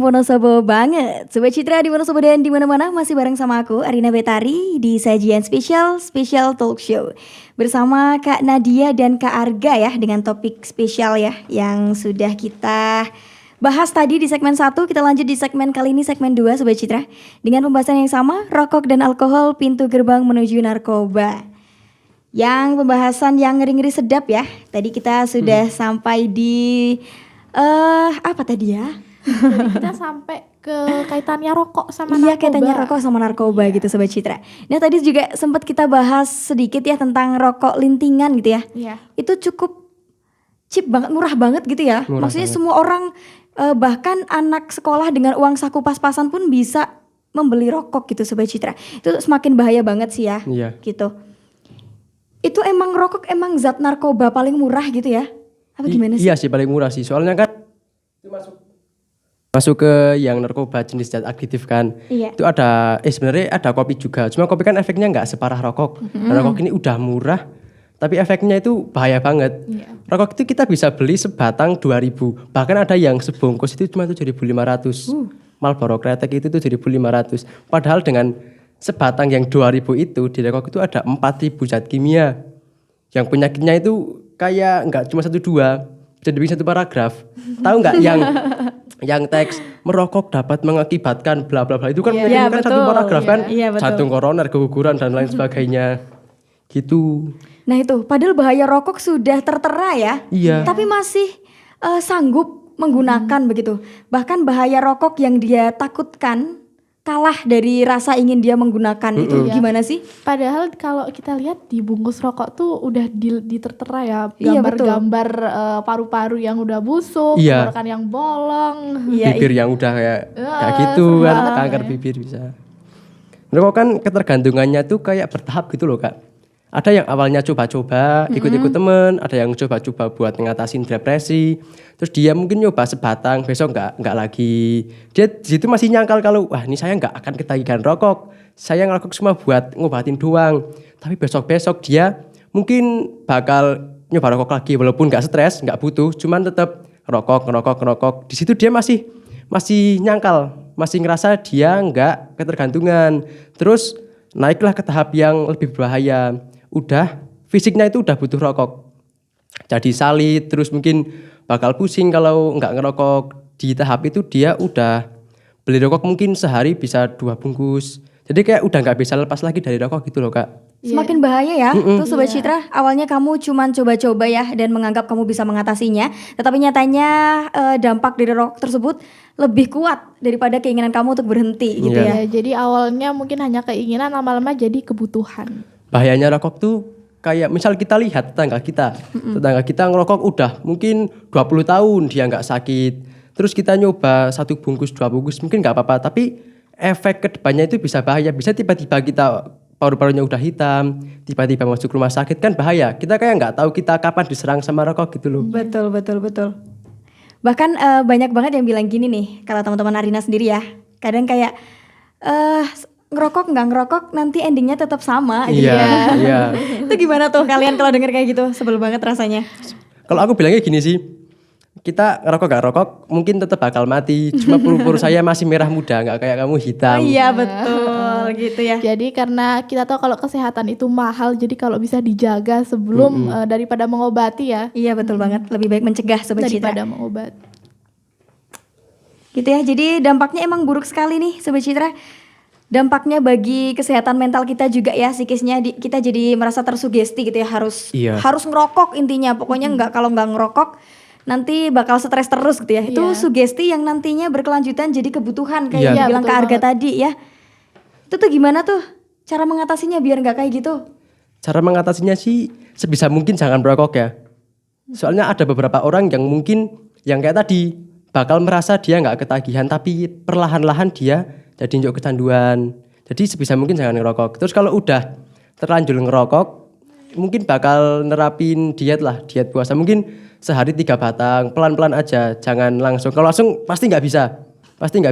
Wonosobo banget, Sobat Citra di Wonosobo dan di mana-mana masih bareng sama aku Arina Betari di sajian spesial talk show bersama Kak Nadia dan Kak Arga ya dengan topik spesial ya yang sudah kita bahas tadi di segmen 1. Kita lanjut di segmen kali ini, segmen 2 Sobat Citra, dengan pembahasan yang sama, rokok dan alkohol pintu gerbang menuju narkoba. Yang pembahasan yang ngeri-ngeri sedap ya. Tadi kita sudah sampai di apa tadi ya? Jadi kita sampai ke kaitannya rokok sama narkoba. Iya, kaitannya rokok sama narkoba gitu Sobat Citra. Nah tadi juga sempat kita bahas sedikit ya tentang rokok lintingan gitu ya. Iya. Itu cukup cheap banget, murah banget gitu ya. Murah Maksudnya banget. semua orang bahkan anak sekolah dengan uang saku pas-pasan pun bisa membeli rokok gitu Sobat Citra. Itu semakin bahaya banget sih ya. Iya. Gitu. Itu emang rokok emang zat narkoba paling murah gitu ya? Apa gimana sih? Iya sih paling murah sih. Soalnya kan itu masuk ke yang narkoba jenis zat aktif kan. Iya. Itu ada sebenarnya ada kopi juga. Cuma kopi kan efeknya nggak separah rokok. Nah, rokok ini udah murah tapi efeknya itu bahaya banget. Iya. Rokok itu kita bisa beli sebatang 2.000. Bahkan ada yang sebungkus itu cuma 7.500. Marlboro kretek itu 7.500. Padahal dengan sebatang yang 2.000 itu di rokok itu ada 4.000 zat kimia. Yang penyakitnya itu kayak nggak cuma 1-2, bisa dibikin 1 paragraf. Tahu nggak yang teks merokok dapat mengakibatkan bla bla bla itu kan Iya, kan 1 betul. paragraf kan, Iya, betul. jantung koroner, keguguran dan lain sebagainya. Gitu. Nah itu, padahal bahaya rokok sudah tertera ya. Iya. Tapi masih sanggup menggunakan begitu. Bahkan bahaya rokok yang dia takutkan kalah dari rasa ingin dia menggunakan. Itu Iya. gimana sih? Padahal kalau kita lihat di bungkus rokok tuh udah ditertera ya Iya, betul. gambar-gambar paru-paru yang udah busuk, Iya. tenggorokan yang bolong. Iya, Bibir yang udah kayak gitu serem kan, banget kanker ya. bibir bisa. Rokok kan ketergantungannya tuh kayak bertahap gitu loh Kak. Ada yang awalnya coba-coba, ikut-ikut temen, ada yang coba-coba buat ngatasin depresi. Terus dia mungkin nyoba sebatang, besok nggak lagi. Dia di situ masih nyangkal kalau wah ini saya nggak akan ketagihan rokok. Saya ngerokok cuma buat ngobatin doang. Tapi besok-besok dia mungkin bakal nyoba rokok lagi walaupun nggak stres, nggak butuh, cuman tetap ngerokok. Di situ dia masih nyangkal, masih ngerasa dia nggak ketergantungan. Terus naiklah ke tahap yang lebih berbahaya. Udah fisiknya itu udah butuh rokok. Jadi salid, terus mungkin bakal pusing kalau nggak ngerokok. Di tahap itu dia udah beli rokok mungkin sehari bisa 2 bungkus. Jadi kayak udah nggak bisa lepas lagi dari rokok gitu loh Kak. Semakin bahaya ya. Tuh Sobat Citra, awalnya kamu cuman coba-coba ya dan menganggap kamu bisa mengatasinya. Tetapi nyatanya dampak dari rokok tersebut lebih kuat daripada keinginan kamu untuk berhenti gitu ya. Ya, jadi awalnya mungkin hanya keinginan, lama-lama jadi kebutuhan. Bahayanya rokok tuh kayak misal kita lihat tetangga kita ngerokok udah mungkin 20 tahun dia nggak sakit. Terus kita nyoba 1 bungkus 2 bungkus mungkin nggak apa-apa, tapi efek kedepannya itu bisa bahaya. Bisa tiba-tiba kita paru-parunya udah hitam, tiba-tiba masuk rumah sakit kan bahaya. Kita kayak nggak tahu kita kapan diserang sama rokok gitu loh. Betul. Bahkan banyak banget yang bilang gini nih, kalau teman-teman Arina sendiri ya, kadang kayak ngerokok nggak ngerokok nanti endingnya tetap sama gitu ya. Iya. Itu gimana tuh kalian kalau denger kayak gitu? Sebel banget rasanya. Kalau aku bilangnya gini sih, kita ngerokok gak rokok mungkin tetap bakal mati. Cuma puru-puru saya masih merah muda, nggak kayak kamu hitam. Oh iya betul gitu ya. Jadi karena kita tahu kalau kesehatan itu mahal, jadi kalau bisa dijaga sebelum daripada mengobati ya, Iya betul banget. Lebih baik mencegah Sobat Citra. daripada mengobati. Gitu ya. Jadi dampaknya emang buruk sekali nih Sobat Citra. Dampaknya bagi kesehatan mental kita juga ya, psikisnya kita jadi merasa tersugesti gitu ya, Iya. harus ngerokok intinya. Pokoknya kalau nggak ngerokok nanti bakal stres terus gitu ya. Itu Iya. sugesti yang nantinya berkelanjutan jadi kebutuhan kayak Iya. yang Iya, bilang betul Kak Arga banget. tadi ya. Itu tuh gimana tuh cara mengatasinya biar nggak kayak gitu? Cara mengatasinya sih sebisa mungkin jangan merokok ya. Soalnya ada beberapa orang yang mungkin yang kayak tadi bakal merasa dia nggak ketagihan tapi perlahan-lahan dia jadi njuk kecanduan. Jadi sebisa mungkin jangan ngerokok. Terus kalau udah terlanjur ngerokok mungkin bakal nerapin diet puasa. Mungkin sehari 3 batang, pelan-pelan aja, jangan langsung. Kalau langsung pasti nggak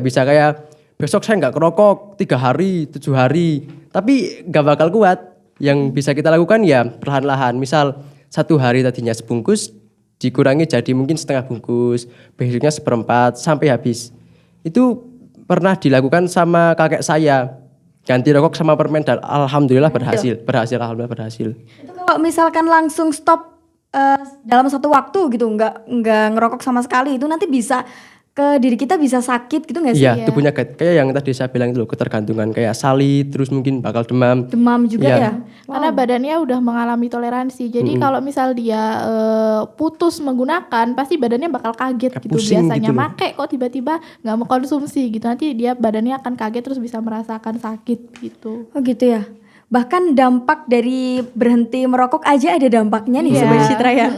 bisa kayak besok saya nggak ngerokok 3 hari, 7 hari. Tapi nggak bakal kuat. Yang bisa kita lakukan ya perlahan-lahan. Misal 1 hari tadinya sebungkus, dikurangi jadi mungkin setengah bungkus, besoknya 1/4 sampai habis. Itu pernah dilakukan sama kakek saya. Ganti rokok sama permen dan alhamdulillah berhasil. Alhamdulillah berhasil. Itu kalau misalkan langsung stop dalam satu waktu gitu, nggak ngerokok sama sekali, itu nanti bisa ke diri kita bisa sakit gitu nggak sih? Iya, tubuhnya kayak yang tadi saya bilang itu loh, ketergantungan kayak salid, terus mungkin bakal demam. Demam juga Iya. ya? Karena badannya udah mengalami toleransi. Jadi kalau misal dia putus menggunakan, pasti badannya bakal kaget Kayak gitu. pusing Biasanya gitu loh. make kok tiba-tiba nggak mau konsumsi gitu. Nanti dia badannya akan kaget terus bisa merasakan sakit gitu. Oh gitu ya. Bahkan dampak dari berhenti merokok aja ada dampaknya nih Iya. Sobat Citra ya.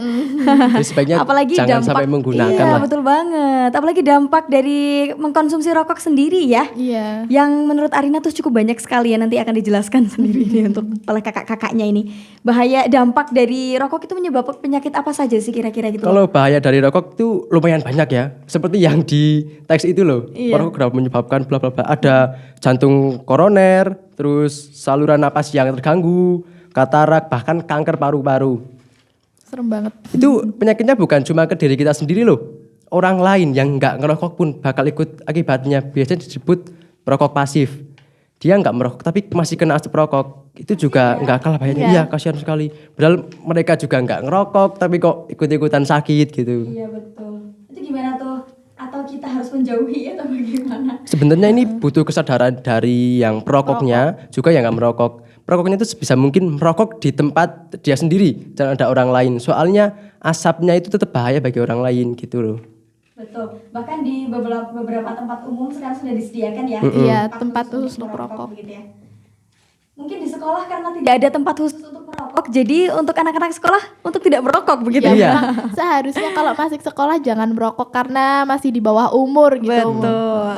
Jadi sebaiknya Apalagi jangan dampak, sampai menggunakan iya, lah. betul banget. Apalagi dampak dari mengkonsumsi rokok sendiri ya. Iya. Yang menurut Arina tuh cukup banyak sekali ya, nanti akan dijelaskan sendiri nih untuk oleh kakak-kakaknya ini. Bahaya dampak dari rokok itu menyebabkan penyakit apa saja sih kira-kira gitu? Kalau bahaya dari rokok itu lumayan banyak ya. Seperti yang di teks itu loh. Iya. Rokok dapat menyebabkan bla bla bla. Ada jantung koroner, terus saluran napas yang terganggu, katarak, bahkan kanker paru-paru. Serem banget. Itu penyakitnya bukan cuma ke diri kita sendiri loh. Orang lain yang nggak ngerokok pun bakal ikut akibatnya. Biasanya disebut perokok pasif. Dia nggak merokok tapi masih kena asap rokok. Itu juga nggak kalah bahayanya. Iya, kasihan sekali. Padahal mereka juga nggak ngerokok tapi kok ikut-ikutan sakit gitu. Iya betul. Itu gimana tuh? Atau kita harus menjauhi atau bagaimana? Sebenarnya ini butuh kesadaran dari yang perokoknya juga yang nggak merokok. Perokoknya itu sebisa mungkin merokok di tempat dia sendiri, jangan ada orang lain. Soalnya asapnya itu tetap bahaya bagi orang lain gitu loh. Betul. Bahkan di beberapa tempat umum sekarang sudah disediakan ya. Iya, tempat khusus untuk merokok merokok. begitu ya. Mungkin di sekolah karena tidak ada tempat khusus untuk merokok, jadi untuk anak-anak sekolah untuk tidak merokok begitu Ya, Iya. memang seharusnya kalau masih sekolah jangan merokok karena masih di bawah umur gitu. Betul.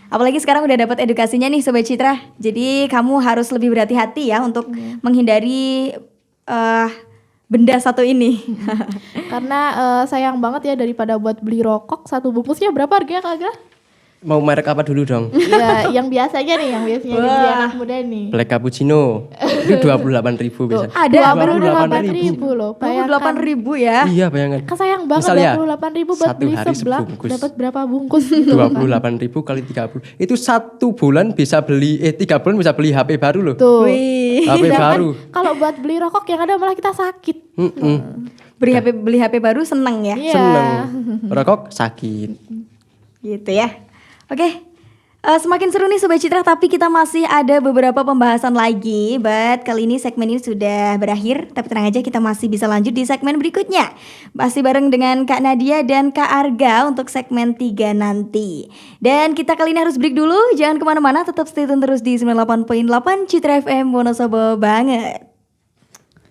Apalagi sekarang udah dapat edukasinya nih Sobat Citra. Jadi kamu harus lebih berhati-hati ya untuk menghindari benda satu ini. Karena sayang banget ya daripada buat beli rokok satu bungkusnya berapa harganya kagak? Mau merek apa dulu dong? Ya, yang biasanya nih, yang biasanya dibeli anak muda nih. Black cappuccino. Itu 28.000 biasanya. Ada 28.000 loh. Bayangkan. 28.000 ya. Iya, bayangkan. Kesayang banget Misal ya, 28.000 buat satu beli hari seblak sebungkus. dapat berapa bungkus gitu. 28.000 kali 30. Itu 1 bulan bisa beli 3 bulan bisa beli HP baru loh. Tuh. Wih. HP Sedangkan baru. kalau buat beli rokok yang ada malah kita sakit. Beli HP baru seneng ya. Iya. Seneng. Rokok sakit. Gitu ya. Oke. Semakin seru nih Sobat Citra, tapi kita masih ada beberapa pembahasan lagi. But kali ini segmen ini sudah berakhir, tapi tenang aja kita masih bisa lanjut di segmen berikutnya. Masih bareng dengan Kak Nadia dan Kak Arga untuk segmen 3 nanti. Dan kita kali ini harus break dulu, jangan kemana-mana, tetap stay tune terus di 98.8 Citra FM Wonosobo banget.